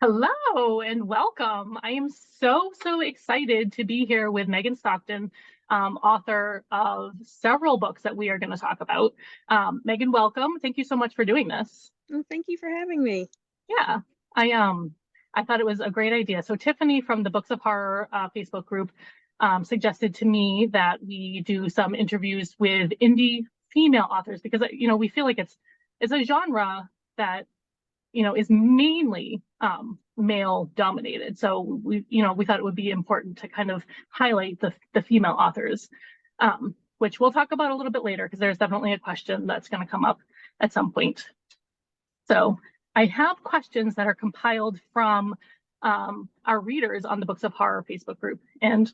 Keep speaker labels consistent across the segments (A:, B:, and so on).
A: Hello and welcome. I am so excited to be here with Megan Stockton, author of several books that we are going to talk about. Megan, welcome. Thank you so much for doing this.
B: Well, thank you for having me.
A: Yeah, I thought it was a great idea. So Tiffany from the Books of Horror Facebook group suggested to me that we do some interviews with indie female authors because we feel like it's a genre that is mainly male dominated. So we thought it would be important to kind of highlight the female authors, which we'll talk about a little bit later because there's definitely a question that's going to come up at some point. So I have questions that are compiled from our readers on the Books of Horror Facebook group, and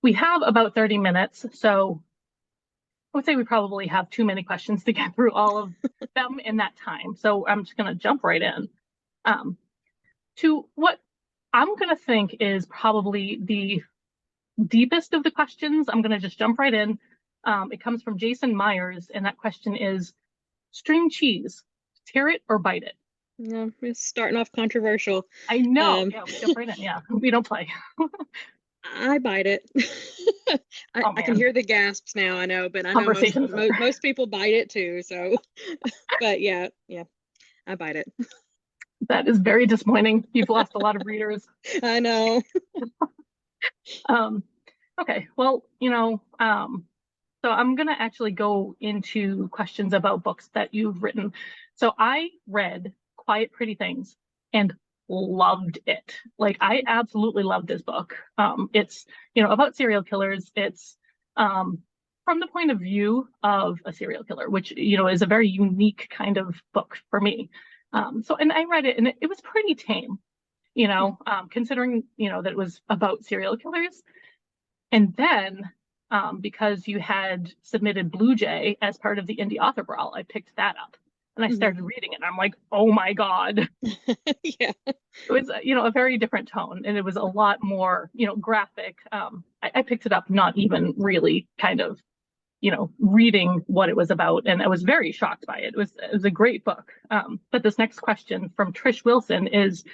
A: we have about 30 minutes. So I would say we probably have too many questions to get through all of them in that time. So I'm just going to jump right in to what I'm going to think is probably the deepest of the questions. I'm going to just jump right in. It comes from Jason Myers, and that question is string cheese, tear it or bite it?
B: Yeah, it's starting off controversial.
A: I know. Yeah, we jump right in. Yeah, we don't play.
B: I bite it.
A: Oh
B: I can
A: man,
B: hear the gasps now. I know, but I know
A: conversations.
B: most people bite it too. So, but yeah, I bite it.
A: That is very disappointing. You've lost a lot of readers.
B: I know.
A: Um, okay, well, so I'm going to actually go into questions about books that you've written. So I read Quiet Pretty Things and loved it. Like I absolutely loved this book. It's, about serial killers. It's from the point of view of a serial killer, which, is a very unique kind of book for me. And I read it and it was pretty tame, considering, that it was about serial killers. And then because you had submitted Blue Jay as part of the Indie Author Brawl, I picked that up and I started reading it. And I'm like, oh my God.
B: Yeah.
A: It was, a very different tone and it was a lot more, graphic. I picked it up not even really kind of, reading what it was about. And I was very shocked by it. It was a great book. But this next question from Trish Wilson is,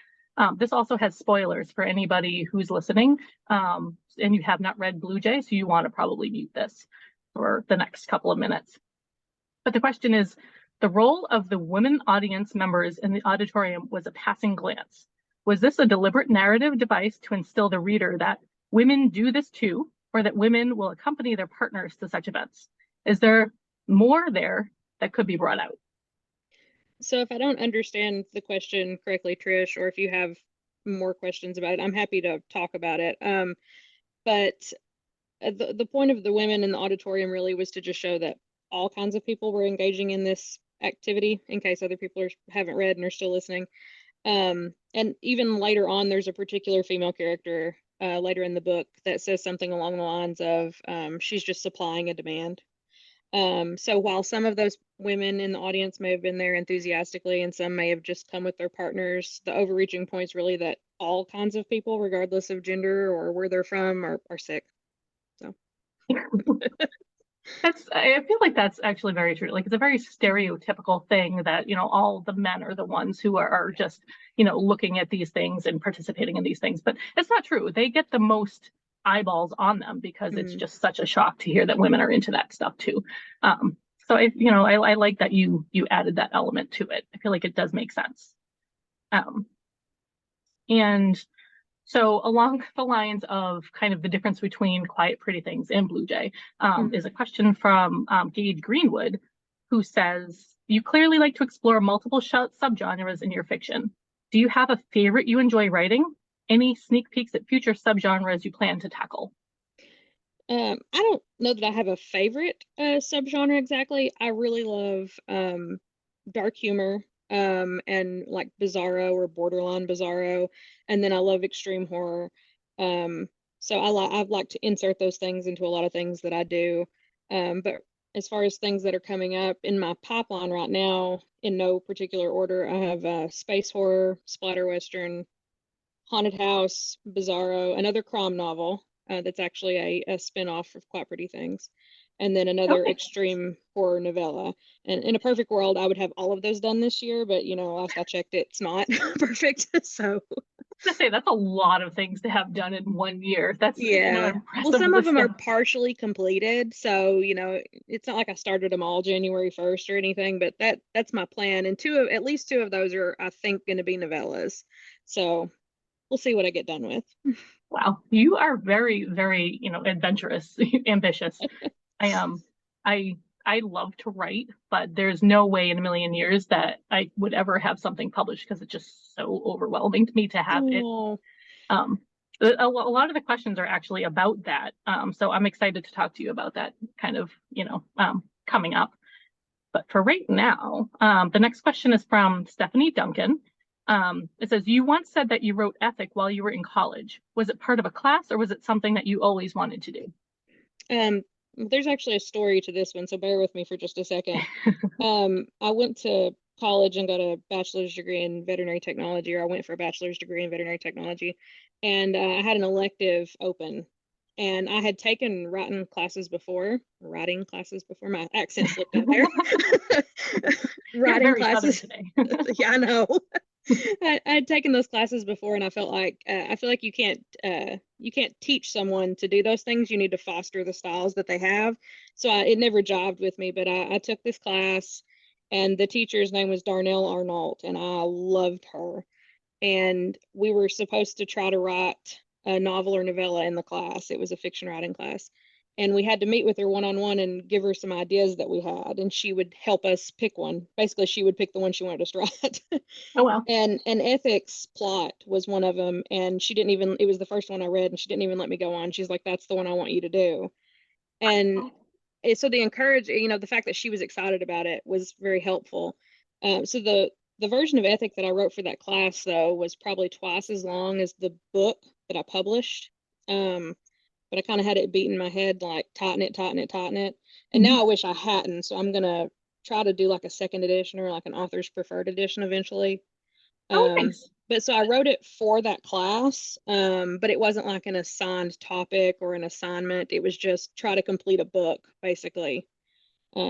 A: this also has spoilers for anybody who's listening, and you have not read Blue Jay, so you want to probably mute this for the next couple of minutes. But the question is, the role of the women audience members in the auditorium was a passing glance. Was this a deliberate narrative device to instill the reader that women do this too, or that women will accompany their partners to such events? Is there more there that could be brought out?
B: So if I don't understand the question correctly, Trish, or if you have more questions about it, I'm happy to talk about it. But the point of the women in the auditorium really was to just show that all kinds of people were engaging in this activity, in case other people haven't read and are still listening. And even later on, there's a particular female character later in the book that says something along the lines of she's just supplying a demand. So while some of those women in the audience may have been there enthusiastically and some may have just come with their partners, the overreaching point is really that all kinds of people, regardless of gender or where they're from, are sick. So
A: I feel like that's actually very true. Like it's a very stereotypical thing that, all the men are the ones who are just, looking at these things and participating in these things. But it's not true. They get the most eyeballs on them because it's just such a shock to hear that women are into that stuff too. I like that you added that element to it. I feel like it does make sense. And so along the lines of kind of the difference between Quiet Pretty Things and Blue Jay is a question from Gage Greenwood, who says, you clearly like to explore multiple subgenres in your fiction. Do you have a favorite you enjoy writing? Any sneak peeks at future subgenres you plan to tackle?
B: I don't know that I have a favorite subgenre exactly. I really love dark humor and like bizarro or borderline bizarro, and then I love extreme horror. So I've liked to insert those things into a lot of things that I do. But as far as things that are coming up in my pipeline right now, in no particular order, I have space horror, splatter western, haunted house, bizarro, another crime novel that's actually a spin-off of Quite Pretty Things, and then another
A: Okay.
B: extreme horror novella. And in a perfect world, I would have all of those done this year, but last I checked, it's not perfect. So
A: gonna say that's a lot of things to have done in 1 year. That's an
B: Yeah. Well,
A: impressive
B: some of
A: list
B: them are
A: of.
B: partially completed, so it's not like I started them all January 1st or anything, but that's my plan. And at least two of those are, I think, going to be novellas. So we'll see what I get done with.
A: Wow, you are very, very, adventurous, ambitious. I I I love to write, but there's no way in a million years that I would ever have something published because it's just so overwhelming to me to have it.
B: Oh,
A: Um, a lot of the questions are actually about that. So I'm excited to talk to you about that kind of, coming up. But for right now, the next question is from Stephanie Duncan. It says, you once said that you wrote ethic while you were in college. Was it part of a class or was it something that you always wanted to do?
B: there's actually a story to this one, so bear with me for just a second. I went to college and got a bachelor's degree in veterinary technology, or I went for a bachelor's degree in veterinary technology, and I had an elective open. And I had taken writing classes before. My accent slipped out there.
A: You're
B: Writing
A: very southern
B: classes.
A: today.
B: Yeah, I know. I'd taken those classes before, and I feel like you can't teach someone to do those things. You need to foster the styles that they have. So it never jived with me, but I took this class, and the teacher's name was Darnell Arnault, and I loved her. And we were supposed to try to write a novel or novella in the class. It was a fiction writing class. And we had to meet with her one-on-one and give her some ideas that we had, and she would help us pick one. Basically, she would pick the one she wanted us to write.
A: Oh, well.
B: And an ethics plot was one of them, and she didn't even, it was the first one I read, and she didn't even let me go on. She's like, that's the one I want you to do. And so the fact that she was excited about it was very helpful. So the version of ethic that I wrote for that class, though, was probably twice as long as the book that I published. But I kind of had it beat in my head, like tighten it, tighten it, tighten it. And now I wish I hadn't. So I'm gonna try to do like a second edition or like an author's preferred edition eventually.
A: Oh, thanks.
B: But so I wrote it for that class, but it wasn't like an assigned topic or an assignment. It was just try to complete a book, basically.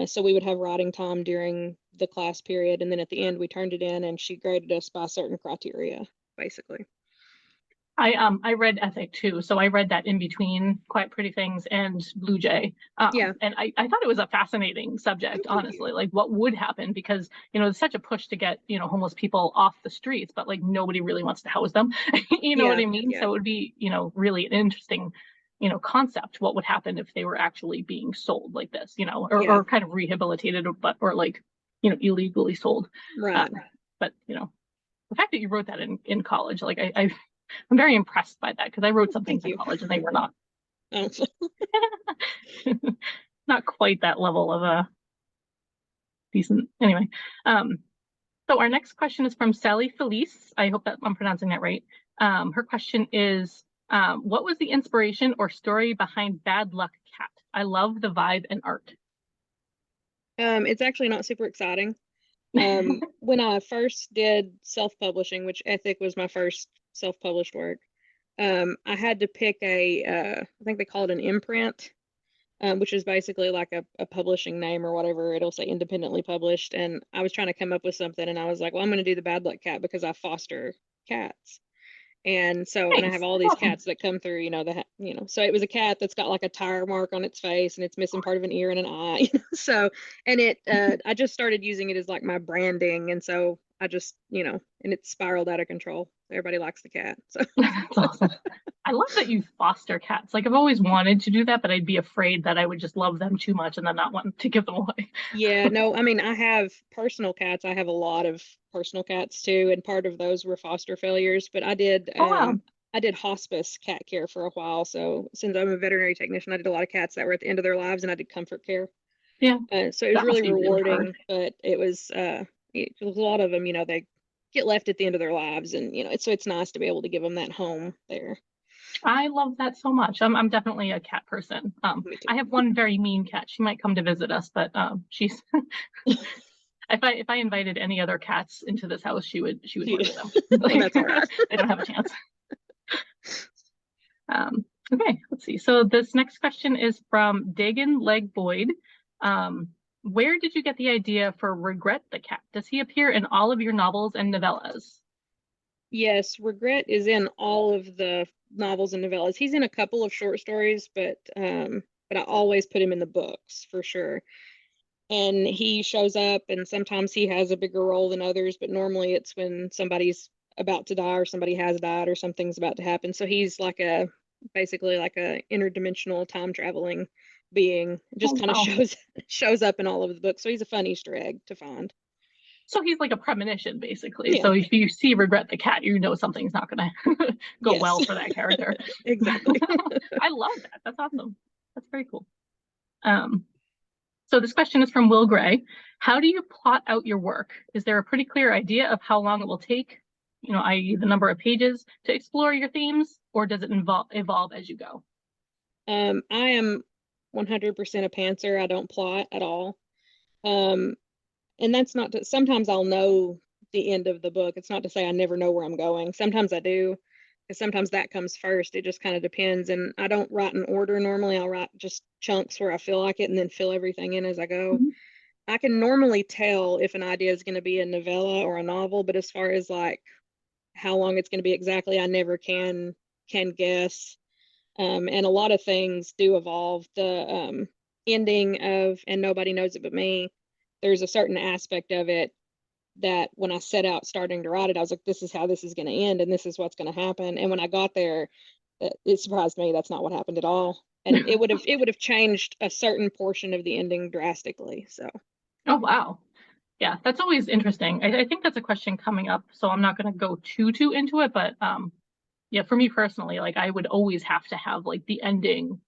B: So we would have writing time during the class period, and then at the end we turned it in, and she graded us by certain criteria, basically.
A: I read ethic too, so I read that in between Quiet Pretty Things and Blue Jay.
B: Yeah.
A: And I thought it was a fascinating subject, honestly. Like what would happen, because there's such a push to get homeless people off the streets, but like nobody really wants to house them. You know what I mean?
B: Yeah.
A: So it would be really an interesting concept. What would happen if they were actually being sold like this, or kind of rehabilitated, or like illegally sold.
B: Right.
A: But the fact that you wrote that in college, like I'm very impressed by that, because I wrote some things in college and they were not
B: Oh.
A: not quite that level of a decent. Anyway, so our next question is from Sally Felice. I hope that I'm pronouncing that right. Her question is, what was the inspiration or story behind Bad Luck Cat? I love the vibe and art.
B: It's actually not super exciting. When I first did self-publishing, which Ethic was my first self-published work, I had to pick I think they call it an imprint, which is basically like a publishing name or whatever. It'll say independently published. And I was trying to come up with something, and I was like, well, I'm going to do the Bad Luck Cat because I foster cats. And so, and I
A: Thanks.
B: have all these cats that come through, so it was a cat that's got like a tire mark on its face, and it's missing part of an ear and an eye. So, and I just started using it as like my branding. And so I just, and it spiraled out of control. Everybody likes the cat. So
A: That's awesome. I love that you foster cats. Like I've always wanted to do that, but I'd be afraid that I would just love them too much and then not want to give them away.
B: yeah, no, I mean, I have personal cats. I have a lot of personal cats too, and part of those were foster failures. But
A: Oh, wow.
B: I did hospice cat care for a while. So since I'm a veterinary technician, I did a lot of cats that were at the end of their lives, and I did comfort care.
A: Yeah.
B: So it was
A: That must
B: really
A: be really hard.
B: rewarding, but it was a lot of them, they get left at the end of their lives, and it's nice to be able to give them that home there.
A: I love that so much. I'm definitely a cat person.
B: Me too.
A: I have one very mean cat. She might come to visit us, but she's if I invited any other cats into this house, she would murder them.
B: Well, that's all right.
A: They don't have a chance. Okay, let's see. So this next question is from Dagan Leg Boyd. Where did you get the idea for Regret the Cat? Does he appear in all of your novels and novellas?
B: Yes, regret is in all of the novels and novellas. He's in a couple of short stories, but I always put him in the books for sure. And he shows up, and sometimes he has a bigger role than others, but normally it's when somebody's about to die or somebody has died or something's about to happen. So he's like a basically like a interdimensional time traveling being. Just
A: Oh,
B: kind of
A: wow.
B: shows up in all of the books. So he's a fun Easter egg to find.
A: So he's like a premonition, basically.
B: Yeah.
A: So if you see Regret the cat, you know something's not going to go
B: Yes.
A: well for that character.
B: Exactly.
A: I love that. That's awesome. That's very cool. Um, so this question is from Will Gray. How do you plot out your work? Is there a pretty clear idea of how long it will take, i.e. the number of pages to explore your themes, or does it evolve as you go?
B: I am 100% a pantser. I don't plot at all. Um, and that's not to, sometimes I'll know the end of the book. It's not to say I never know where I'm going. Sometimes I do, because sometimes that comes first. It just kind of depends. And I don't write in order normally. I'll write just chunks where I feel like it and then fill everything in as I go.
A: Mhm.
B: I can normally tell if an idea is going to be a novella or a novel, but as far as like how long it's going to be exactly, I never can guess. And a lot of things do evolve. The ending of And Nobody Knows It But Me, there's a certain aspect of it that when I set out starting to write it, I was like, this is how this is going to end and this is what's going to happen. And when I got there, it surprised me. That's not what happened at all. And it would have changed a certain portion of the ending drastically. So
A: Oh, wow. Yeah, that's always interesting. I think that's a question coming up, so I'm not going to go too into it, but yeah, for me personally, like I would always have to have like the ending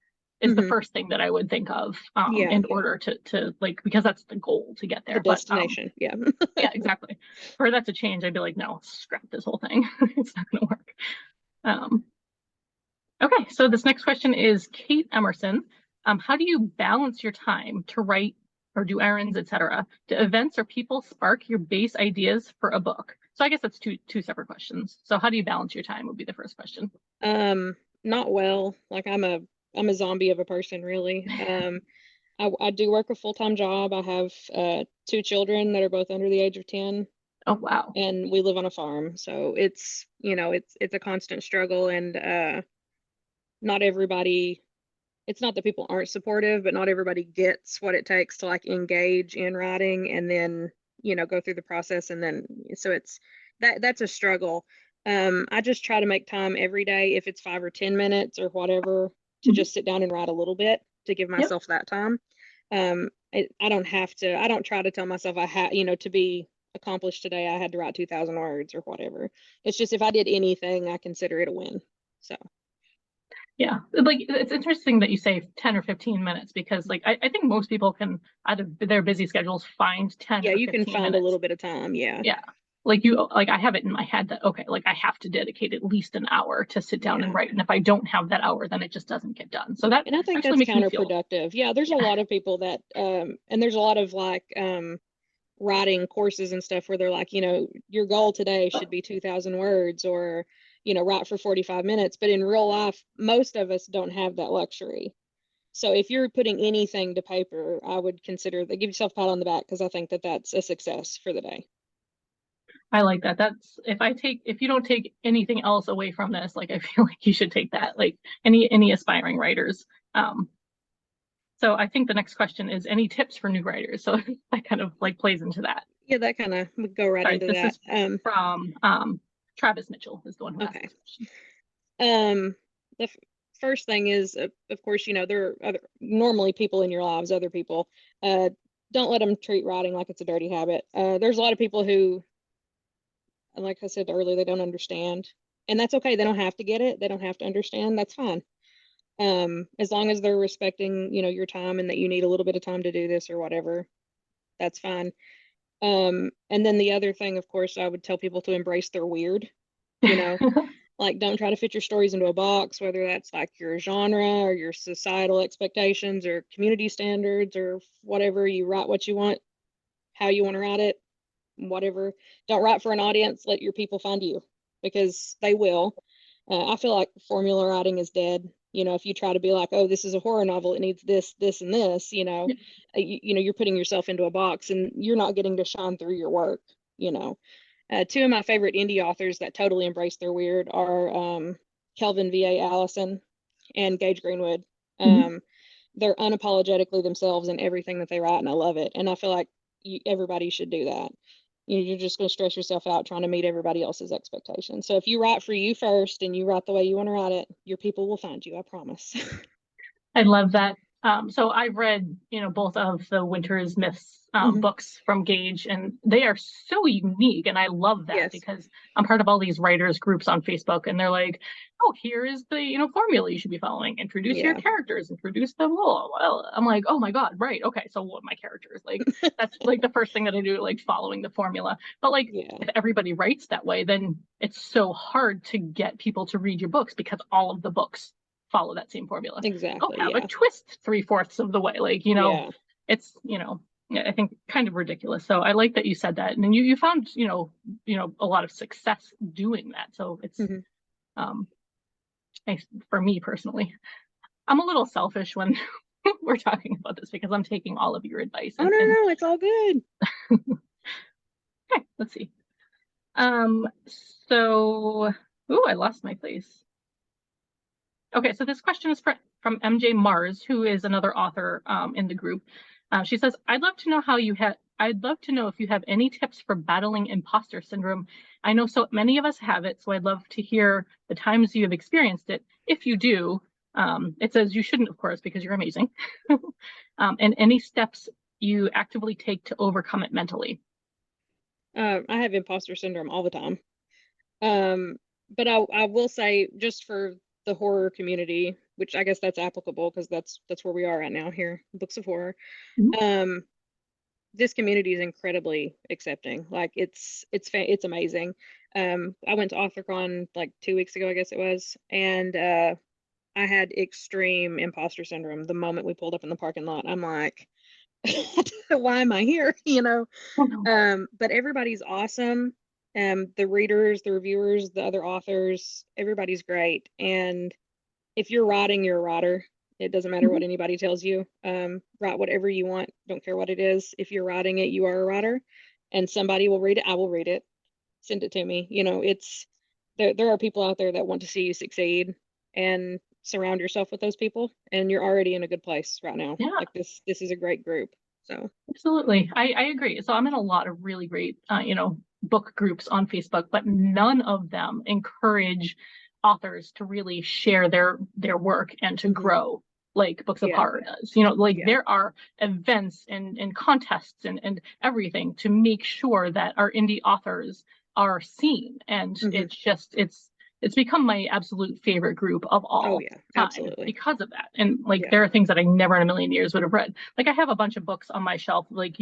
A: is the
B: mhm,
A: first thing that I would think of
B: yeah,
A: in order to like because that's the goal to get
B: the
A: there. But
B: destination. Yeah.
A: yeah, exactly. For that to change, I'd be like, no, scrap this whole thing. It's not gonna work. Um, okay, so this next question is Kate Emerson. How do you balance your time to write or do errands, etc.? Do events or people spark your base ideas for a book? So I guess that's two separate questions. So how do you balance your time would be the first question.
B: Not well. Like I'm a zombie of a person, really. I do work a full-time job. I have two children that are both under the age of 10,
A: Oh, wow.
B: and we live on a farm. So it's a constant struggle, and not everybody, it's not that people aren't supportive, but not everybody gets what it takes to like engage in writing and then, go through the process. And then, so that's a struggle. I just try to make time every day, if it's 5 or 10 minutes or whatever, to
A: Mhm.
B: just sit down and write a little bit to give
A: Yep.
B: myself that time. I don't have to, I don't try to tell myself to be accomplished today, I had to write 2,000 words or whatever. It's just if I did anything, I consider it a win. So,
A: Yeah. Like it's interesting that you say 10 or 15 minutes because like I think most people can out of their busy schedules find 10
B: yeah,
A: or
B: you can
A: 15
B: find a
A: minutes.
B: little bit of time. Yeah.
A: Yeah. Like I have it in my head that okay, like I have to dedicate at least an hour to sit down and
B: Yeah.
A: write. And if I don't have that hour, then it just doesn't get done. So
B: Yeah.
A: that
B: And I think
A: actually
B: that's
A: makes me feel
B: counterproductive. Yeah, there's a
A: yeah.
B: lot of people that and there's a lot of like writing courses and stuff where they're like, your goal today should be 2,000 words or, write for 45 minutes. But in real life, most of us don't have that luxury. So if you're putting anything to paper, I would consider that, give yourself a pat on the back, because I think that that's a success for the day.
A: I like that. That's if you don't take anything else away from this, like I feel like you should take that. Like any aspiring writers. Um, so I think the next question is any tips for new writers. So that kind of like plays into that.
B: Yeah, that kind of would go right
A: Sorry,
B: into
A: this
B: that.
A: is from Travis Mitchell is the one who asked
B: Okay.
A: this question.
B: The first thing is, of course, there are normally people in your lives, other people. Uh, don't let them treat writing like it's a dirty habit. There's a lot of people who, like I said earlier, they don't understand, and that's okay. They don't have to get it. They don't have to understand. That's fine. As long as they're respecting, your time and that you need a little bit of time to do this or whatever, that's fine. And then the other thing, of course, I would tell people to embrace their weird. You know, like don't try to fit your stories into a box, whether that's like your genre or your societal expectations or community standards or whatever. You write what you want, how you want to write it, whatever. Don't write for an audience. Let your people find you, because they will. I feel like formula writing is dead. If you try to be like, oh, this is a horror novel, it needs this and this, you're putting yourself into a box and you're not getting to shine through your work. you know Two of my favorite indie authors that totally embrace their weird are Kelvin V.A. Allison and Gage Greenwood.
A: Mhm.
B: They're unapologetically themselves in everything that they write, and I love it. And I feel like everybody should do that. You're just going to stress yourself out trying to meet everybody else's expectations. So if you write for you first and you write the way you want to write it, your people will find you, I promise.
A: I love that. So I've read, both of the Winter's Myths
B: Hmm.
A: books from Gage, and they are so unique. And I love that
B: Yes.
A: because I'm part of all these writers groups on Facebook, and they're like, "Oh, here is the formula you should be following. Introduce your
B: Yeah.
A: characters, introduce the role." Well, I'm like, "Oh my God, right? Okay, so what are my characters like?" That's like the first thing that I do, like following the formula. But like,
B: Yeah.
A: if everybody writes that way, then it's so hard to get people to read your books because all of the books follow that same formula. Don't
B: Exactly.
A: have a
B: Yeah.
A: twist 3/4 of the way. Like,
B: Yeah.
A: it's, I think kind of ridiculous. So I like that you said that. And then you found, a lot of success doing that. So it's
B: Hmm.
A: um nice for me personally. I'm a little selfish when we're talking about this because I'm taking all of your advice
B: Oh, no,
A: and
B: no, it's all good.
A: okay, let's see. Um so I lost my place. Okay, so this question is from MJ Mars, who is another author in the group. She says, I'd love to know if you have any tips for battling imposter syndrome. I know so many of us have it, so I'd love to hear the times you have experienced it. If you do, it says you shouldn't, of course, because you're amazing. And any steps you actively take to overcome it mentally.
B: I have imposter syndrome all the time. Um, but I will say, just for the horror community, which I guess that's applicable because that's where we are right now here, Books of Horror.
A: Mhm.
B: Um, this community is incredibly accepting. Like it's amazing. I went to AuthorCon like 2 weeks ago, I guess it was, and I had extreme imposter syndrome the moment we pulled up in the parking lot. I'm like, why am I here?
A: Oh, no.
B: But everybody's awesome. The readers, the reviewers, the other authors, everybody's great. And if you're writing, you're a writer. It doesn't matter what
A: Mhm.
B: anybody tells you. Write whatever you want. Don't care what it is. If you're writing it, you are a writer, and somebody will read it. I will read it. Send it to me. It's there are people out there that want to see you succeed, and surround yourself with those people, and you're already in a good place right now.
A: Yeah.
B: Like this is a great group. So,
A: Absolutely. I agree. So I'm in a lot of really great, book groups on Facebook, but none of them encourage authors to really share their work and to
B: mhm.
A: grow like Books of
B: Yeah,
A: Horror does. Like
B: yeah.
A: there are events and contests and everything to make sure that our indie authors are seen. And
B: Hmm.
A: it's become my absolute favorite group of
B: Oh
A: all
B: yeah,
A: time
B: absolutely.
A: because of that. And like
B: Yeah.
A: there are things that I never in a million years would have read. Like I have a bunch of books on my shelf. Like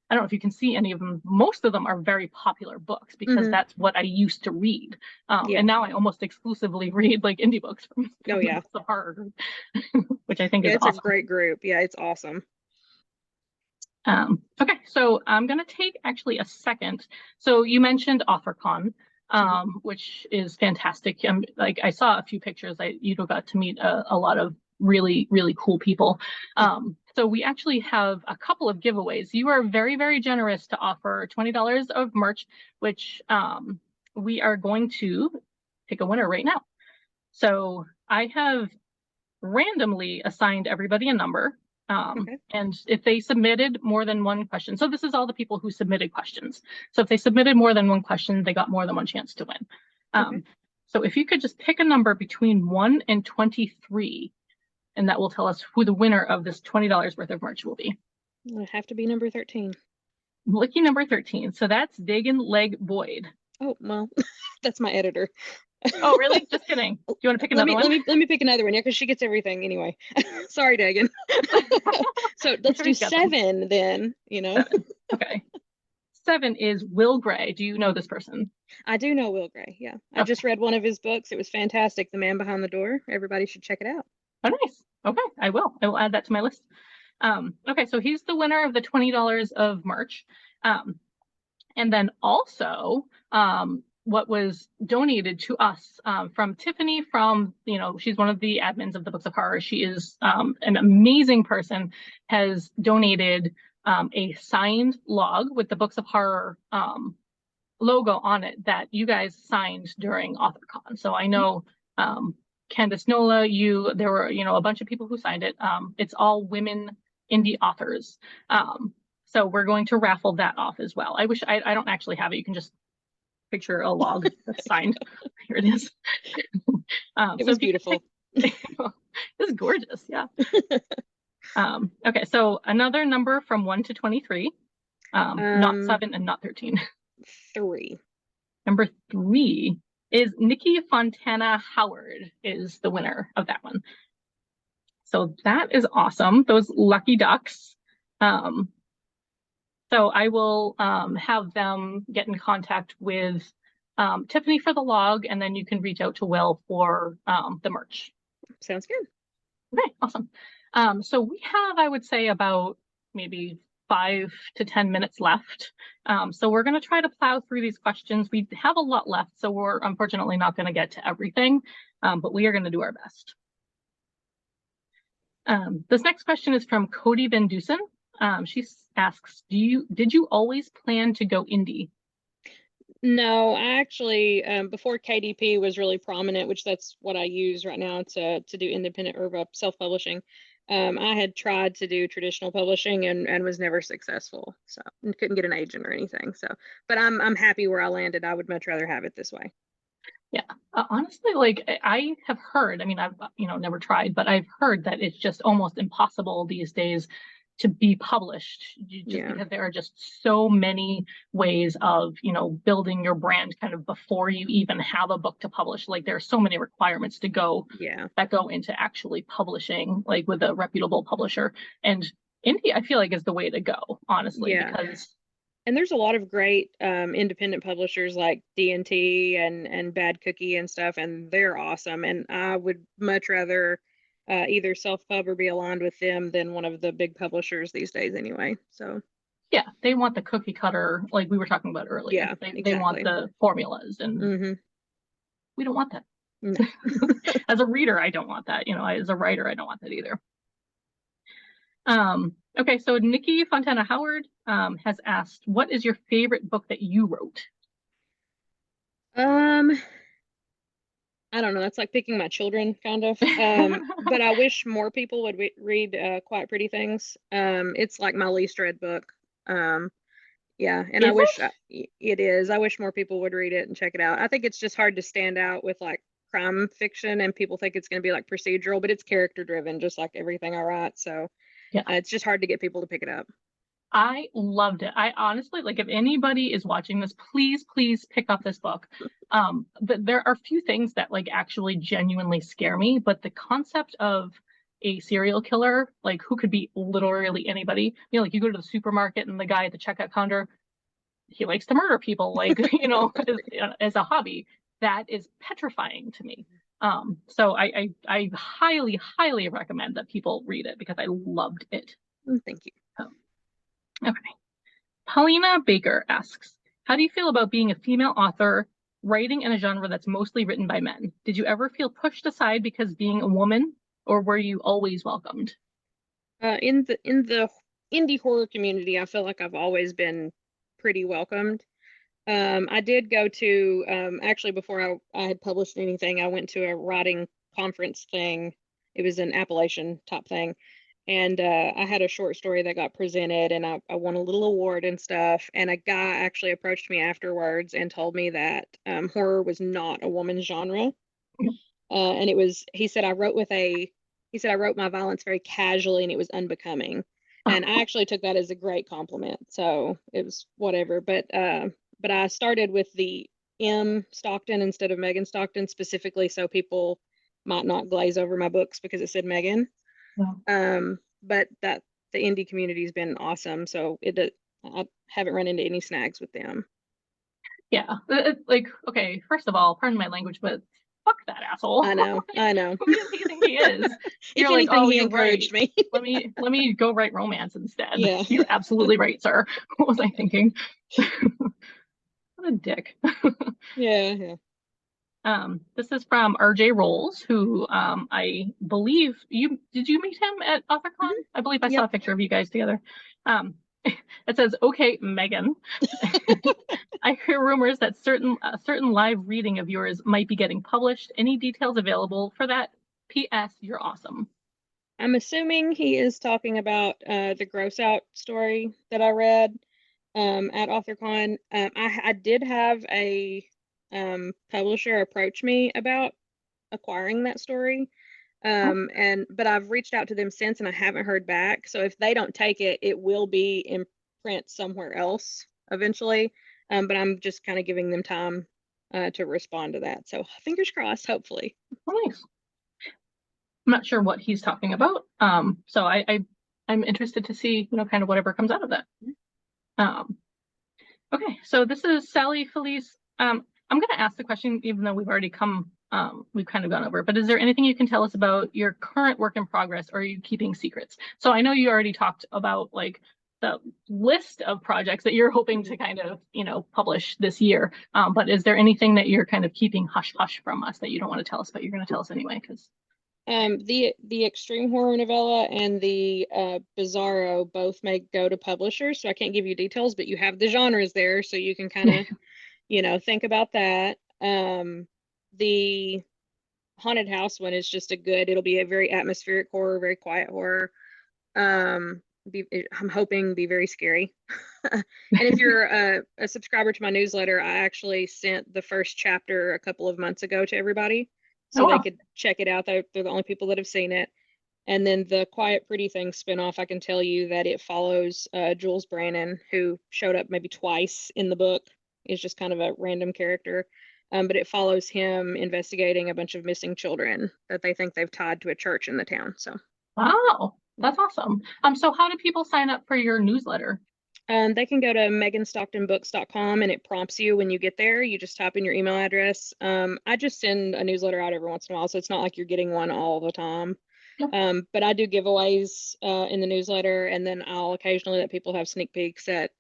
A: I don't know if you can see any of them. Most of them are very popular books because
B: Hmm.
A: that's what I used to read. And
B: Yeah.
A: now I almost exclusively read like indie books from
B: Oh
A: the
B: yeah.
A: Books of Horror, which I think
B: Yeah,
A: is
B: it's a
A: awesome.
B: great group. Yeah, it's awesome.
A: Okay, so I'm going to take actually a second. So you mentioned AuthorCon,
B: Hmm.
A: which is fantastic. Like I saw a few pictures. You got to meet a lot of really, really cool people. So we actually have a couple of giveaways. You are very, very generous to offer $20 of merch, which we are going to pick a winner right now. So I have randomly assigned everybody a number.
B: Okay.
A: And if they submitted more than one question, so this is all the people who submitted questions. So if they submitted more than one question, they got more than one chance to win.
B: Okay.
A: So if you could just pick a number between 1 and 23, and that will tell us who the winner of this $20 worth of merch will be.
B: I have to be number 13.
A: Lucky number 13. So that's Dagan Leg Boyd.
B: Oh, well, that's my editor.
A: Oh, really? Just kidding. Do you want to pick
B: Let
A: another
B: me
A: one?
B: let me let me pick another one. Yeah, because she gets everything anyway. Sorry, Dagan. So
A: I'm
B: let's
A: sure
B: do
A: he's got them.
B: 7 then.
A: 7. Okay. 7 is Will Gray. Do you know this person?
B: I do know Will Gray. Yeah. I
A: Okay.
B: just read one of his books. It was fantastic. The Man Behind the Door. Everybody should check it out.
A: Oh, nice. Okay, I will. I will add that to my list. Okay, so he's the winner of the $20 of merch. Um, and then also, what was donated to us from Tiffany from, she's one of the admins of the Books of Horror. She is an amazing person, has donated a signed log with the Books of Horror logo on it that you guys signed during AuthorCon. So I know Candace Nola, there were, a bunch of people who signed it. It's all women indie authors. So we're going to raffle that off as well. I wish I don't actually have it. You can just picture a log that's signed. Here it is.
B: It was beautiful.
A: It was gorgeous. Yeah. Okay. So another number from 1 to 23, not 7 and not 13.
B: 3.
A: Number 3 is Nikki Fontana Howard is the winner of that one. So that is awesome. Those lucky ducks. So I will have them get in contact with Tiffany for the log, and then you can reach out to Will for the merch.
B: Sounds good.
A: Okay, awesome. So we have, I would say, about maybe 5 to 10 minutes left. So we're going to try to plow through these questions. We have a lot left, so we're unfortunately not going to get to everything, but we are going to do our best. This next question is from Cody Van Dusen. She asks, did you always plan to go indie?
B: No, I actually, before KDP was really prominent, which that's what I use right now to do independent or self-publishing, I had tried to do traditional publishing and was never successful. So and couldn't get an agent or anything. So, but I'm happy where I landed. I would much rather have it this way.
A: Yeah, honestly, like I have heard, I mean, I've never tried, but I've heard that it's just almost impossible these days to be published, because there are just so many ways of building your brand kind of before you even have a book to publish. Like there are so many requirements to go that go into actually publishing, like with a reputable publisher. And indie, I feel like, is the way to go, honestly, because.
B: And there's a lot of great independent publishers like D&T and Bad Cookie and stuff, and they're awesome. And I would much rather either self-pub or be aligned with them than one of the big publishers these days anyway. So
A: yeah, they want the cookie cutter, like we were talking about earlier.
B: Yeah,
A: they
B: exactly.
A: want the formulas, and we don't want that.
B: No.
A: As a reader, I don't want that. As a writer, I don't want that either. Okay, so Nikki Fontana Howard has asked, what is your favorite book that you wrote?
B: I don't know. That's like picking my children, kind of. But I wish more people would read Quiet Pretty Things. It's like my least read book. Yeah, and I wish it is. I wish more people would read it and check it out. I think it's just hard to stand out with like crime fiction, and people think it's going to be like procedural, but it's character driven, just like everything I write. So yeah, it's just hard to get people to pick it up.
A: I loved it. I honestly, like, if anybody is watching this, please pick up this book. There are few things that like actually genuinely scare me, but the concept of a serial killer, like who could be literally anybody, like you go to the supermarket and the guy at the checkout counter, he likes to murder people, like, as a hobby. That is petrifying to me. So I highly recommend that people read it because I loved it.
B: Thank you.
A: Okay. Paulina Baker asks, how do you feel about being a female author writing in a genre that's mostly written by men? Did you ever feel pushed aside because being a woman, or were you always welcomed?
B: In the indie horror community, I feel like I've always been pretty welcomed. I did go to, actually before I had published anything, I went to a writing conference thing. It was an Appalachian type thing. And I had a short story that got presented, and I won a little award and stuff. And a guy actually approached me afterwards and told me that horror was not a woman's genre. And he said I wrote my violence very casually and it was unbecoming. And I actually took that as a great compliment. So it was whatever. But I started with the M Stockton instead of Megan Stockton, specifically so people might not glaze over my books because it said Megan. Yeah. But the indie community has been awesome. So I haven't run into any snags with them.
A: Yeah. Like, okay, first of all, pardon my language, but fuck that asshole.
B: I know.
A: Who do you think he is?
B: If anything, he encouraged me.
A: let me go write romance instead.
B: Yeah.
A: You're absolutely right, sir. What was I thinking? What a dick.
B: Yeah.
A: This is from RJ Rolls, who I believe did you meet him at AuthorCon? I believe I saw a picture of you guys together. It says, "Okay, Megan, I hear rumors that a certain live reading of yours might be getting published. Any details available for that? P.S. You're awesome."
B: I'm assuming he is talking about the Gross Out story that I read at AuthorCon. I did have a publisher approach me about acquiring that story.
A: Oh,
B: But I've reached out to them since and I haven't heard back. So if they don't take it, it will be in print somewhere else eventually. But I'm just kind of giving them time to respond to that. So fingers crossed, hopefully.
A: nice. I'm not sure what he's talking about. So I'm interested to see, kind of whatever comes out of that. Um, okay, so this is Sally Felice. I'm going to ask the question, even though we've kind of gone over, but is there anything you can tell us about your current work in progress, or are you keeping secrets? So I know you already talked about like the list of projects that you're hoping to kind of, publish this year. But is there anything that you're kind of keeping hush hush from us that you don't want to tell us, but you're going to tell us anyway? Because
B: The extreme horror novella and the Bizarro both may go to publishers, so I can't give you details, but you have the genres there, so you can kind of, think about that. The haunted house one is just it'll be a very atmospheric horror, very quiet horror. I'm hoping be very scary. And if you're a subscriber to my newsletter, I actually sent the first chapter a couple of months ago to everybody so they
A: wow.
B: could check it out. They're the only people that have seen it. And then the Quiet Pretty Things spinoff, I can tell you that it follows Jules Brannon, who showed up maybe twice in the book. Is just kind of a random character. But it follows him investigating a bunch of missing children that they think they've tied to a church in the town. So
A: Wow, that's awesome. So how do people sign up for your newsletter?
B: they can go to meganstocktonbooks.com and it prompts you when you get there. You just type in your email address. I just send a newsletter out every once in a while, so it's not like you're getting one all the time.
A: Yep.
B: But I do giveaways in the newsletter, and then I'll occasionally let people have sneak peeks at,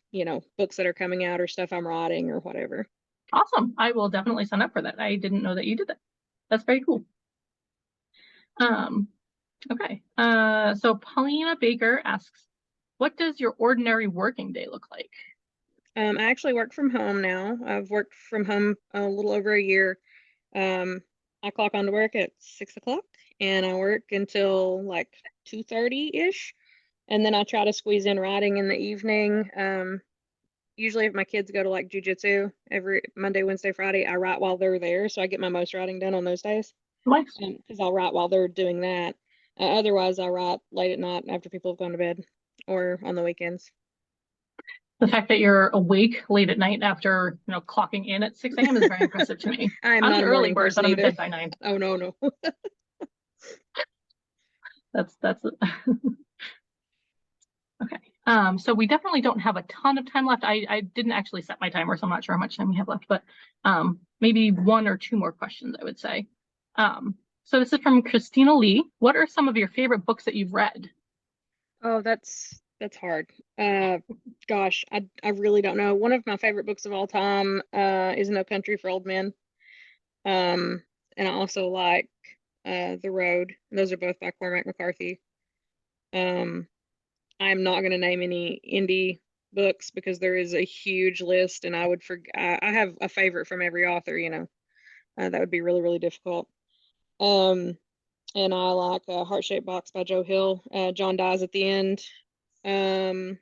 B: books that are coming out or stuff I'm writing or whatever.
A: Awesome. I will definitely sign up for that. I didn't know that you did that. That's very cool. Um, okay. So Paulina Baker asks, what does your ordinary working day look like?
B: I actually work from home now. I've worked from home a little over a year. I clock on to work at 6 o'clock and I work until like 2:30-ish. And then I try to squeeze in writing in the evening. Usually if my kids go to like jujitsu every Monday, Wednesday, Friday, I write while they're there. So I get my most writing done on those days.
A: Nice.
B: Because I'll write while they're doing that. Otherwise, I write late at night after people have gone to bed or on the weekends.
A: The fact that you're awake late at night after, clocking in at 6 a.m. is very impressive to me.
B: I am
A: I'm
B: not
A: an
B: a
A: early
B: morning
A: bird,
B: person
A: but I'm in
B: either.
A: bed by 9.
B: Oh, no.
A: That's okay. So we definitely don't have a ton of time left. I didn't actually set my timer, so I'm not sure how much time we have left, but maybe one or two more questions, I would say. So this is from Christina Lee. What are some of your favorite books that you've read?
B: Oh, that's hard. Gosh, I really don't know. One of my favorite books of all time is No Country for Old Men. And I also like The Road. Those are both by Cormac McCarthy. Um, I'm not going to name any indie books because there is a huge list, and I would forget. I have a favorite from every author. That would be really, really difficult. Um, and I like Heart Shaped Box by Joe Hill. John Dies at the End. Um,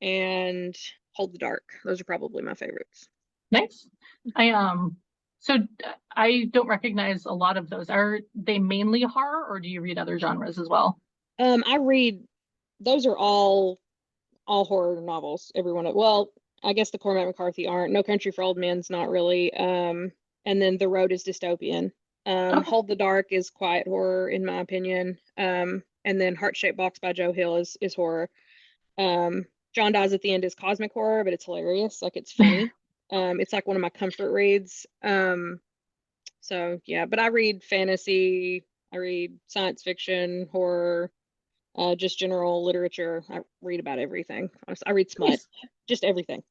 B: and Hold the Dark. Those are probably my favorites.
A: Nice. So I don't recognize a lot of those. Are they mainly horror, or do you read other genres as well?
B: I read. Those are all horror novels. Everyone. Well, I guess the Cormac McCarthy aren't. No Country for Old Men's not really. And then The Road is dystopian.
A: Okay.
B: Hold the Dark is quiet horror, in my opinion. And then Heart Shaped Box by Joe Hill is horror. John Dies at the End is cosmic horror, but it's hilarious. Like it's funny. It's like one of my comfort reads. So yeah, but I read fantasy, I read science fiction, horror, just general literature. I read about everything. Honestly, I read smut,
A: Nice.
B: just everything.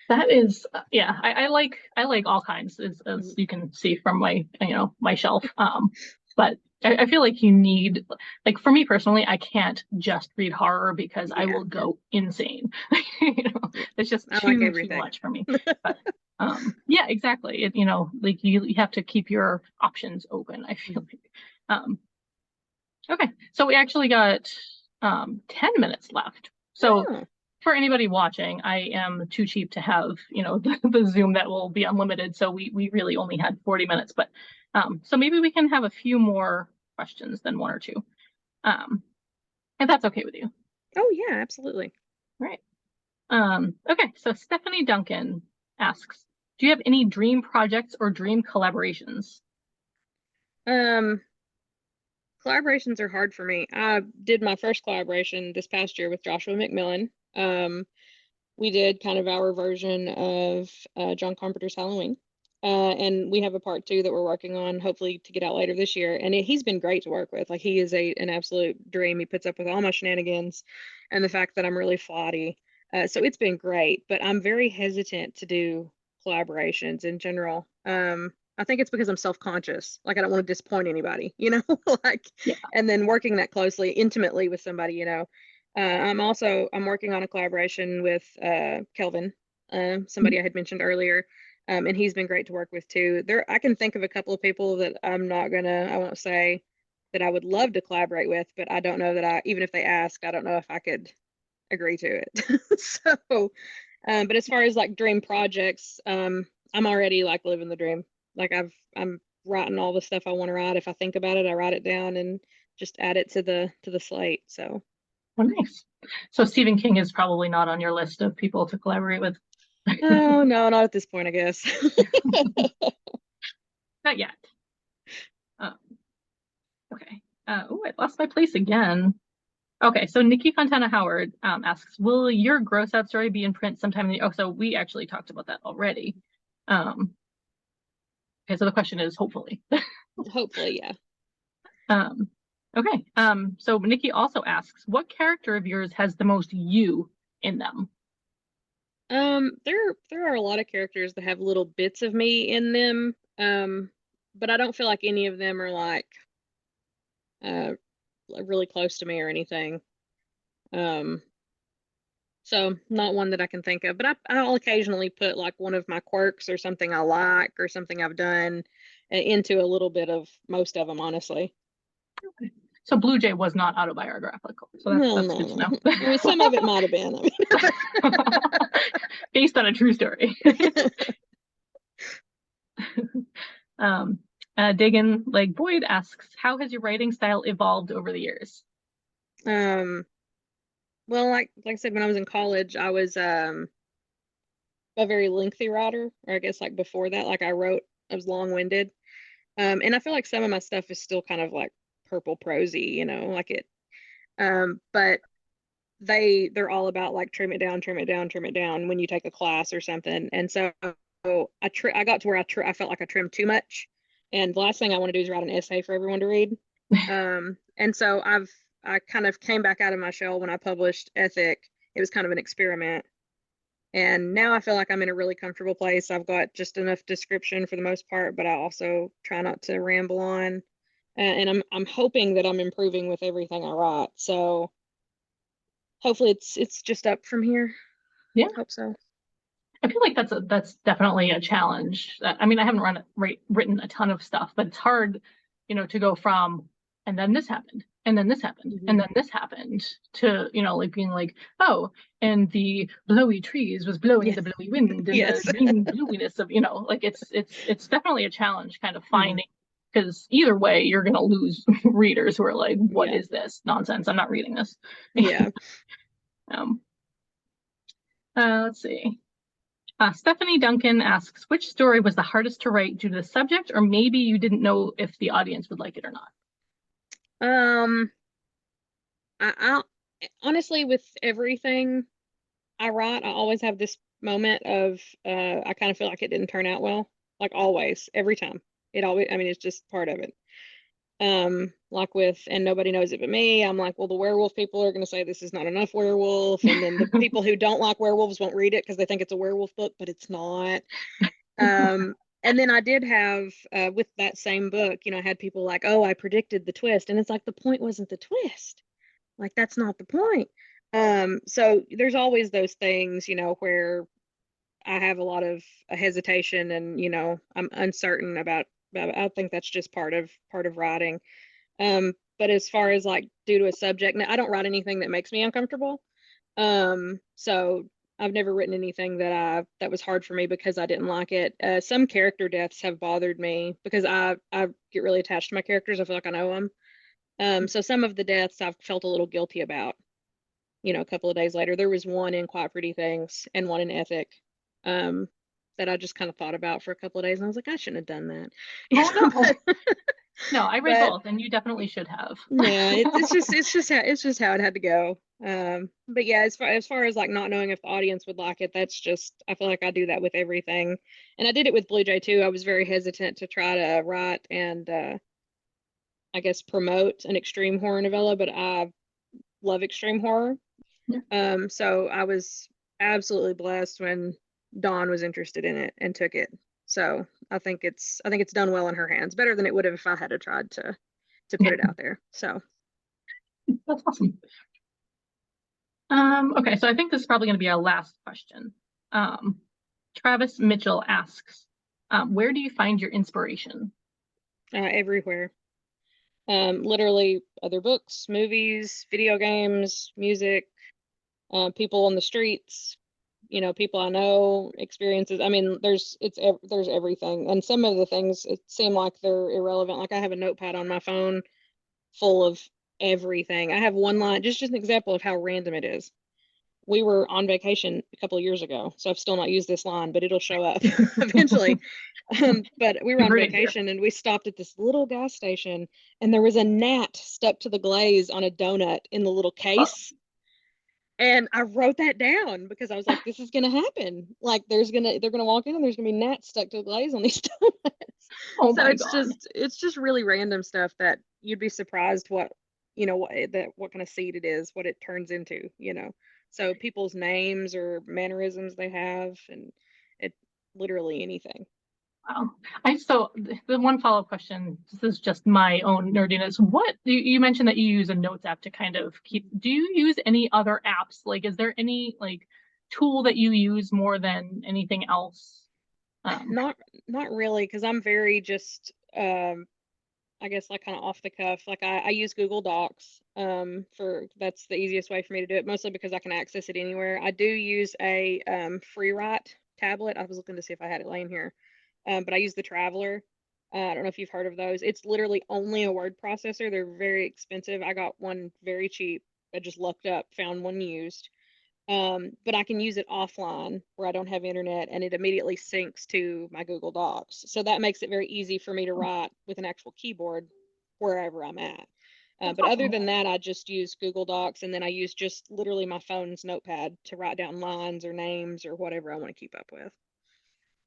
A: That is, yeah, I like all kinds, as
B: Mhm.
A: you can see from my my shelf. But I feel like you need, like for me personally, I can't just read horror because I
B: Yeah,
A: will go insane. You know,
B: yeah.
A: it's just
B: I like
A: too
B: everything.
A: much for me. But yeah, exactly. You know, like you have to keep your options open, I feel like. Um, okay, so we actually got 10 minutes left. So
B: Oh,
A: for anybody watching, I am too cheap to have, you know, the Zoom that will be unlimited. So we really only had 40 minutes, but so maybe we can have a few more questions than one or two. If that's okay with you.
B: oh yeah, absolutely.
A: All right. Okay, so Stephanie Duncan asks, do you have any dream projects or dream collaborations?
B: Um, Collaborations are hard for me. I did my first collaboration this past year with Joshua McMillan. We did kind of our version of John Carpenter's Halloween. And we have a part two that we're working on, hopefully to get out later this year. And he's been great to work with. Like he is an absolute dream. He puts up with all my shenanigans and the fact that I'm really flighty. So it's been great, but I'm very hesitant to do collaborations in general. I think it's because I'm self-conscious. Like I don't want to disappoint anybody, you know, like,
A: Yeah.
B: and then working that closely, intimately with somebody, you know. I'm working on a collaboration with Kelvin, somebody I had mentioned earlier, and he's been great to work with too. There, I can think of a couple of people that I won't say that I would love to collaborate with, but I don't know that even if they asked, I don't know if I could agree to it. So, but as far as like dream projects, I'm already like living the dream. Like I'm writing all the stuff I want to write. If I think about it, I write it down and just add it to the slate. So.
A: Oh, nice. So Stephen King is probably not on your list of people to collaborate with.
B: Oh, no, not at this point, I guess.
A: Not yet. Um, okay. Oh, I lost my place again. Okay, so Nikki Fontana Howard asks, will your gross out story be in print sometime in the, oh, so we actually talked about that already. Um, okay, so the question is hopefully.
B: Hopefully, yeah.
A: Um, okay, so Nikki also asks, what character of yours has the most you in them?
B: There are a lot of characters that have little bits of me in them, but I don't feel like any of them are uh like really close to me or anything. Um, so not one that I can think of, but I'll occasionally put like one of my quirks or something I like or something I've done into a little bit of most of them, honestly.
A: Okay. So Blue Jay was not autobiographical, so
B: No,
A: that's
B: no,
A: good to
B: no.
A: know.
B: I mean, some of it might have been. I mean,
A: Based on a true story. Um, Dagan like Boyd asks, how has your writing style evolved over the years?
B: um, well, like I said, when I was in college, I was a very lengthy writer, or I guess like before that, like I was long-winded. And I feel like some of my stuff is still kind of like purple prosy, you know, like it. But they're all about like trim it down, trim it down, trim it down when you take a class or something. And so I got to where I felt like I trimmed too much. And the last thing I want to do is write an essay for everyone to read. And so I kind of came back out of my shell when I published Ethic. It was kind of an experiment. And now I feel like I'm in a really comfortable place. I've got just enough description for the most part, but I also try not to ramble on. And I'm hoping that I'm improving with everything I write. So hopefully it's just up from here.
A: Yeah,
B: Hope so.
A: I feel like that's definitely a challenge. I mean, I haven't written a ton of stuff, but it's hard, you know, to go from and then this happened, and then this happened,
B: Mhm.
A: and then this happened to, you know, like being like, oh, and the blowy trees was blowing
B: Yeah.
A: the blowy wind and the
B: Yes.
A: green bluiness of, you know, like it's definitely a challenge kind of
B: Mhm.
A: finding because either way you're gonna lose readers who are like, what
B: Yeah.
A: is this nonsense? I'm not reading this.
B: Yeah.
A: um, let's see. Stephanie Duncan asks, which story was the hardest to write due to the subject, or maybe you didn't know if the audience would like it or not?
B: Um, I honestly, with everything I write, I always have this moment of I kind of feel like it didn't turn out well. Like always, every time. It always, I mean, it's just part of it. Like with and nobody knows it but me. I'm like, well, the werewolf people are going to say this is not enough werewolf, and then the people who don't like werewolves won't read it because they think it's a werewolf book, but it's not. Um, And then I did have with that same book, I had people like, oh, I predicted the twist. And it's like the point wasn't the twist. Like that's not the point. So there's always those things, where I have a lot of hesitation and, I'm uncertain about I think that's just part of writing. But as far as like due to a subject, now I don't write anything that makes me uncomfortable. So I've never written anything that was hard for me because I didn't like it. Some character deaths have bothered me because I get really attached to my characters. I feel like I know them. So some of the deaths I've felt a little guilty about. A couple of days later, there was one in Quite Pretty Things and one in Ethic, um, that I just kind of thought about for a couple of days, and I was like, I shouldn't have done that.
A: Oh no. No, I read
B: But
A: both, and you definitely should have.
B: yeah, it's just how it had to go. But yeah, as far as like not knowing if the audience would like it, that's just I feel like I do that with everything, and I did it with Blue Jay too. I was very hesitant to try to write and I guess promote an extreme horror novella, but I love extreme horror.
A: Yeah.
B: So I was absolutely blessed when Dawn was interested in it and took it. So I think it's done well in her hands, better than it would have if I had tried to put it out there. So
A: That's awesome. Okay, so I think this is probably going to be our last question. Travis Mitchell asks, where do you find your inspiration?
B: everywhere, literally other books, movies, video games, music, people on the streets, people I know, experiences. I mean, there's everything, and some of the things it seem like they're irrelevant. Like I have a notepad on my phone full of everything. I have one line, just an example of how random it is. We were on vacation a couple of years ago, so I've still not used this line, but it'll show up eventually. But we were
A: You
B: on
A: heard it here.
B: vacation and we stopped at this little gas station, and there was a gnat stuck to the glaze on a donut in the little case. And I wrote that down because I was like, this is gonna happen. Like they're gonna walk in and there's gonna be gnats stuck to the glaze on these donuts.
A: Oh
B: So
A: my
B: it's
A: God.
B: just really random stuff that you'd be surprised what kind of seed it is, what it turns into. So people's names or mannerisms they have, and it literally anything.
A: Wow. The one follow-up question, this is just my own nerdiness. What you mentioned that you use a notes app to kind of do you use any other apps? Like, is there any like tool that you use more than anything else?
B: Not not really, because I'm very just I guess like kind of off the cuff. Like I use Google Docs for that's the easiest way for me to do it, mostly because I can access it anywhere. I do use a free write tablet. I was looking to see if I had it laying here. But I use the Traveler. I don't know if you've heard of those. It's literally only a word processor. They're very expensive. I got one very cheap. I just looked up, found one used. But I can use it offline where I don't have internet, and it immediately syncs to my Google Docs. So that makes it very easy for me to write with an actual keyboard wherever I'm at.
A: That's
B: But other
A: awesome.
B: than that, I just use Google Docs, and then I use just literally my phone's notepad to write down lines or names or whatever I want to keep up with.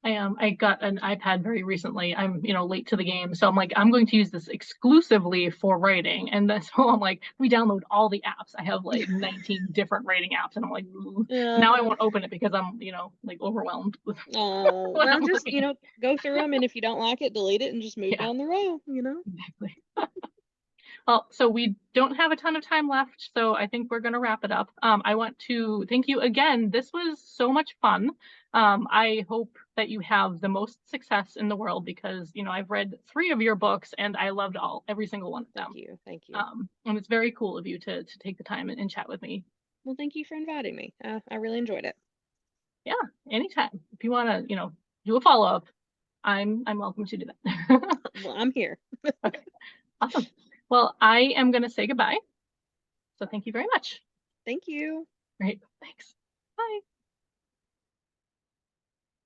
A: I got an iPad very recently. I'm, late to the game. So I'm like, I'm going to use this exclusively for writing. And so I'm like, we download all the apps. I have like 19 different writing apps. And I'm like, "Ooh." Now I
B: Uh,
A: won't open it because I'm, like overwhelmed with
B: oh,
A: what
B: well,
A: I'm
B: just,
A: looking at.
B: go through them, and if you don't like it, delete it and just move
A: Yeah,
B: down the row.
A: exactly. Well, so we don't have a ton of time left, so I think we're going to wrap it up. I want to thank you again. This was so much fun. I hope that you have the most success in the world because, I've read 3 of your books and I loved every single one of
B: Thank
A: them.
B: you. Thank you.
A: And it's very cool of you to take the time and chat with me.
B: Well, thank you for inviting me. I really enjoyed it.
A: Yeah, anytime. If you want to, do a follow-up, I'm welcome to do that.
B: Well, I'm here.
A: Okay, awesome. Well, I am going to say goodbye. So thank you very much.
B: Thank you.
A: Right.